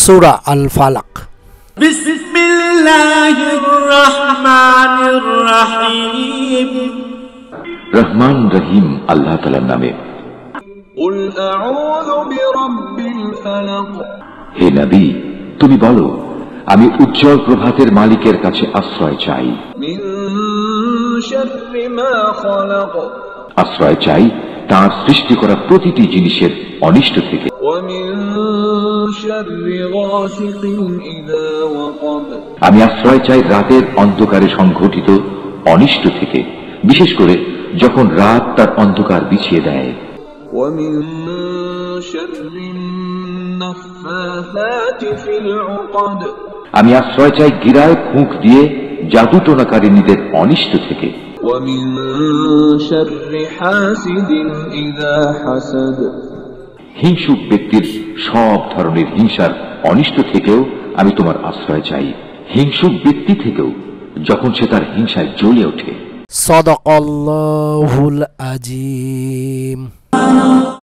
সূরা আল ফালাক। বিসমিল্লাহির রহমানির রহিম। রহমান রহিম আল্লাহ তাআলার নামে। কুল আউযু বিরাব্বিল ফালাক। হে নবী, তুমি বলো, আমি উজ্জ্বল প্রভাতের মালিকের কাছে আশ্রয় চাই। মিন শাররি মা খালাক। আশ্রয় চাই তার সৃষ্টি করা প্রতিটি জিনিসের অনিষ্ট থেকে। ওয়া মিন শাররি গাসিকিন ইযা ওয়াকাব। আমি আশ্রয় চাই রাতের অন্ধকারে সংঘটিত অনিষ্ট থেকে, বিশেষ করে যখন রাত তার অন্ধকার বিছিয়ে দেয়। ওয়া মিন শাররিন নাফাসাতি ফিল উকাদ। আমি আশ্রয় চাই গিরায় ফুঁক দিয়ে জাদুটোনাকারিনীদের অনিষ্ট থেকে। ওয়া মিন শাররি হাসিদিন ইযা হাসাদ। হিংসুক ব্যক্তির সব ধরনের হিংসার অনিষ্ট থেকেও আমি তোমার আশ্রয় চাই। হিংসুক ব্যক্তি থেকেও যখন সে তার হিংসায় জ্বলে ওঠে। সাদাকাল্লাহুল আযীম।